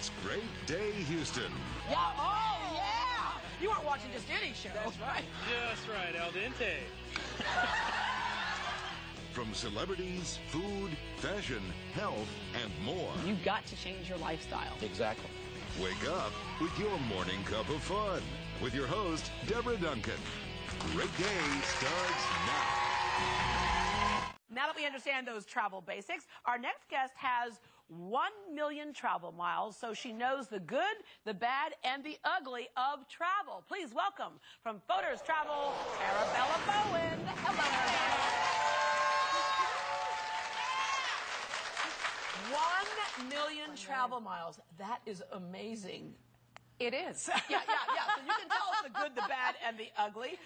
It's Great Day Houston. Yeah, oh yeah! You aren't watching just any show. That's right. Just right, al dente. From celebrities, food, fashion, health, and more. You've got to change your lifestyle. Exactly. Wake up with your morning cup of fun with your host, Deborah Duncan. Great Day starts now. Now that we understand those travel basics, our next guest has 1 million travel miles, so she knows the good, the bad, and the ugly of travel. Please welcome from Fodor's Travel, Arabella Bowen. Hello, Arabella. 1 million travel miles. That is amazing. It is. Yeah. So you can tell us the good, the bad, and the ugly.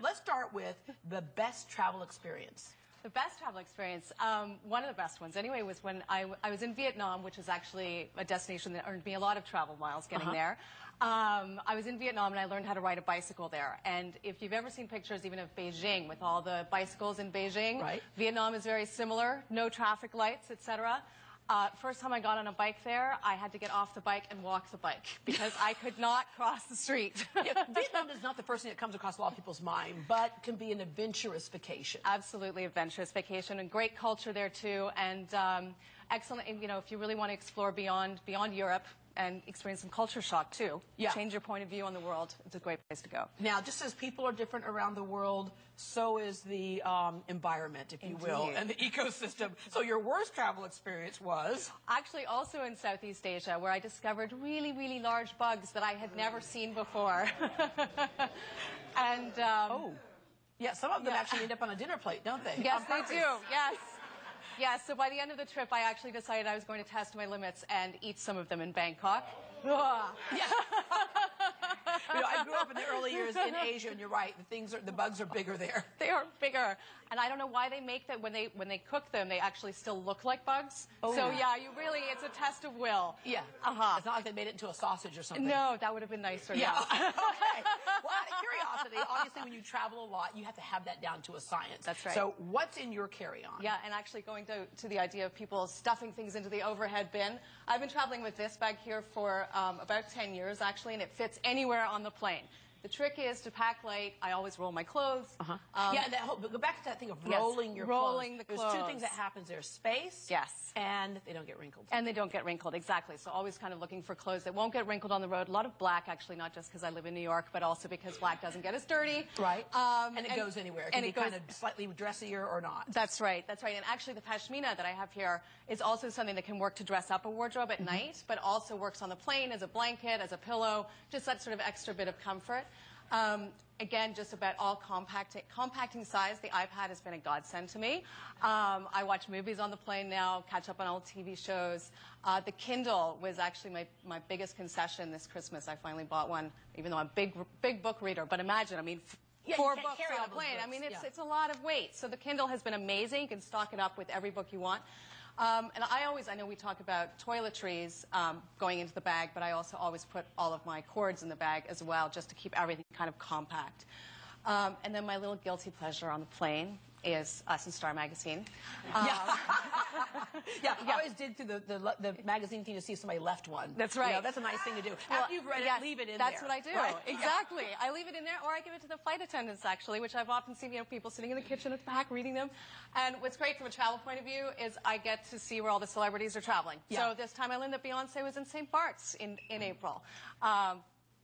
Let's start with the best travel experience. The best travel experience, one of the best ones anyway, was when I was in Vietnam, which is actually a destination that earned me a lot of travel miles getting there. I was in Vietnam and I learned how to ride a bicycle there. And if you've ever seen pictures even of Beijing with all the bicycles in Beijing, right. Vietnam is very similar, no traffic lights, etc. First time I got on a bike there, I had to get off the bike and walk the bike because I could not cross the street. Yeah, Vietnam is not the first thing that comes across a lot of people's mind, but can be an adventurous vacation. Absolutely adventurous vacation, and great culture there too, and excellent. You know, if you really want to explore beyond Europe and experience some culture shock too, change your point of view on the world, it's a great place to go. Now, just as people are different around the world, so is the environment, if you will, and the ecosystem. So your worst travel experience was? Actually also in Southeast Asia, where I discovered really, really large bugs that I had never seen before. And yeah, some of them actually end up on a dinner plate, don't they? Yes, they do. Yes. Yes, so by the end of the trip, I actually decided I was going to test my limits and eat some of them in Bangkok. Yeah. You know, I grew up in the early years in Asia, and you're right, the bugs are bigger there. They are bigger, and I don't know why they make that when they cook them, they actually still look like bugs. Oh, so yeah, it's a test of will. Yeah. It's not like they made it into a sausage or something. No, that would have been nicer. Yeah. Okay. Well, out of curiosity, obviously when you travel a lot, you have to have that down to a science. That's right. So what's in your carry-on? Yeah, and actually going to the idea of people stuffing things into the overhead bin. I've been traveling with this bag here for about 10 years, actually, and it fits anywhere on the plane. The trick is to pack light. I always roll my clothes. Yeah, and go back to that thing of rolling your rolling clothes. The There's clothes. two things that happens. There's space. Yes. And they don't get wrinkled. And they don't get wrinkled, exactly. So always kind of looking for clothes that won't get wrinkled on the road. A lot of black, actually, not just because I live in New York, but also because black doesn't get as dirty. Right. And it goes anywhere. It can be kind of slightly dressier or not. That's right. That's right. And actually, the pashmina that I have here is also something that can work to dress up a wardrobe at night, but also works on the plane as a blanket, as a pillow, just that sort of extra bit of comfort. Again, just about all compacting size. The iPad has been a godsend to me. I watch movies on the plane now, catch up on old TV shows. The Kindle was actually my biggest concession this Christmas. I finally bought one, even though I'm a big book reader. But imagine, I mean, 4 books on a plane. I mean, it's a lot of weight. So the Kindle has been amazing. You can stock it up with every book you want. And I know we talk about toiletries going into the bag, but I also always put all of my cords in the bag as well, just to keep everything kind of compact. And then my little guilty pleasure on the plane is Us and Star Magazine. Yeah, I always dig through the magazine thing to see if somebody left one. That's right. You know, that's a nice thing to do. After you've read it, leave it in there. That's what I do. Right? Exactly. I leave it in there, or I give it to the flight attendants, actually, which I've often seen, people sitting in the kitchen at the back reading them. And what's great from a travel point of view is I get to see where all the celebrities are traveling. So this time I learned that Beyonce was in St. Bart's in April.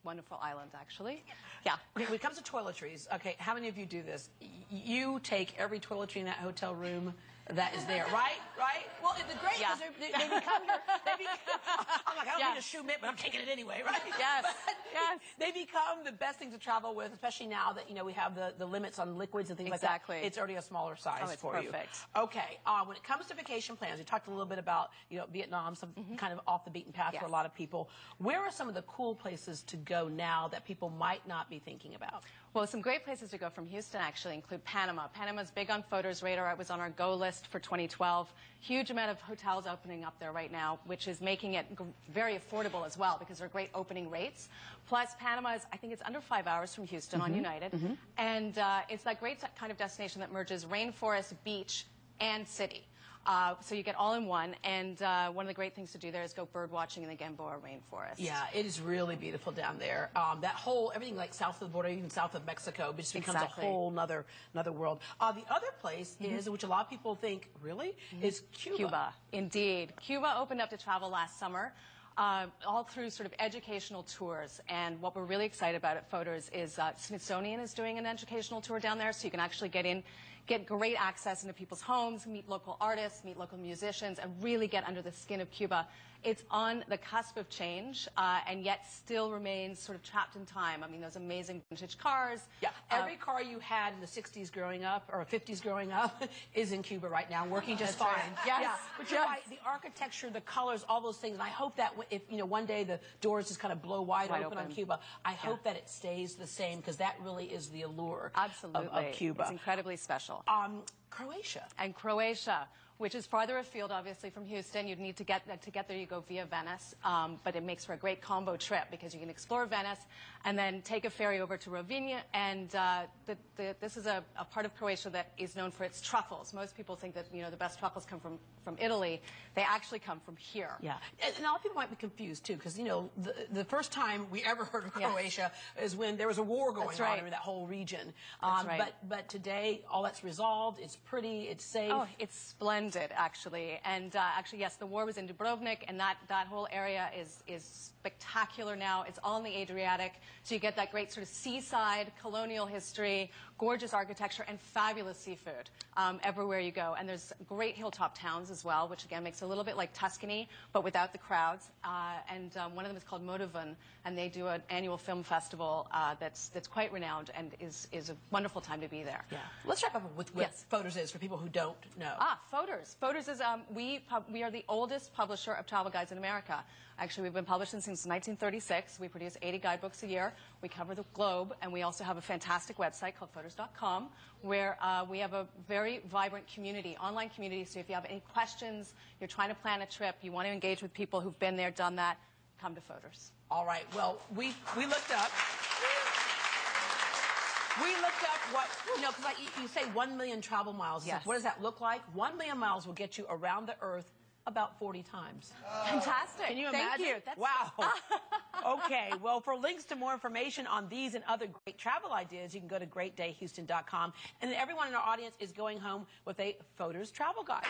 Wonderful island, actually. Yeah. Okay, when it comes to toiletries, okay, how many of you do this? You take every toiletry in that hotel room that is there, right? Well, it's great because they become I'm like, I don't need a shoe mitt, but I'm taking it anyway, right? Yes. Yes. They become the best thing to travel with, especially now that, we have the limits on liquids and things like that. It's already a smaller size for perfect. you. Okay. When it comes to vacation plans, we talked a little bit about, Vietnam, some kind of off the beaten path for a lot of people. Where are some of the cool places to go now that people might not be thinking about? Well, some great places to go from Houston actually include Panama. Panama's big on Fodor's radar. It was on our go list for 2012. Huge amount of hotels opening up there right now, which is making it very affordable as well because they're great opening rates. Plus, Panama is, I think it's under 5 hours from Houston on United. And it's that great kind of destination that merges rainforest, beach, and city. So you get all in one. And one of the great things to do there is go bird watching in the Gamboa rainforest. Yeah, it is really beautiful down there. That whole, everything like south of the border, even south of Mexico, just becomes a whole another world. The other place is, which a lot of people think, really, is Cuba. Cuba, indeed. Cuba opened up to travel last summer. All through sort of educational tours. And what we're really excited about at Fodor's is Smithsonian is doing an educational tour down there, so you can actually get great access into people's homes, meet local artists, meet local musicians, and really get under the skin of Cuba. It's on the cusp of change, and yet still remains sort of trapped in time. I mean, those amazing vintage cars. Yeah, every car you had in the 60s growing up, or 50s growing up, is in Cuba right now, working just fine. Right. Yes. Yeah, but you're right, the architecture, the colors, all those things, and I hope that if, one day the doors just kind of blow wide open on Cuba, I hope that it stays the same, because that really is the allure of Cuba. It's incredibly special. Croatia. And Croatia, which is farther afield, obviously, from Houston. You'd need to get there. You go via Venice, but it makes for a great combo trip because you can explore Venice and then take a ferry over to Rovinj. And this is a part of Croatia that is known for its truffles. Most people think that the best truffles come from Italy. They actually come from here. Yeah, and a lot of people might be confused too, because the first time we ever heard of Croatia is when there was a war going on in that whole region. But today, all that's resolved. It's pretty. It's safe. Oh, it's splendid. Actually, and actually, yes, the war was in Dubrovnik, and that whole area is spectacular now. It's all in the Adriatic, so you get that great sort of seaside colonial history, gorgeous architecture, and fabulous seafood everywhere you go. And there's great hilltop towns as well, which again makes it a little bit like Tuscany, but without the crowds. And one of them is called Motovun, and they do an annual film festival that's quite renowned and is a wonderful time to be there. Yeah. Let's wrap up with what Fodor's is for people who don't know. Fodor's. Fodor's is we are the oldest publisher of travel guides in America. Actually, we've been publishing since 1936. We produce 80 guidebooks a year. We cover the globe, and we also have a fantastic website called Fodors.com, where we have a very vibrant community, online community. So if you have any questions, you're trying to plan a trip, you want to engage with people who've been there, done that, come to Fodor's. All right. Well, we looked up. We looked up what, because you say 1 million travel miles. Yes. What does that look like? 1 million miles will get you around the earth about 40 times. Fantastic. Can you imagine? Thank you. That's wow. Okay, well, for links to more information on these and other great travel ideas, you can go to greatdayhouston.com. And then everyone in our audience is going home with a Fodor's travel guide.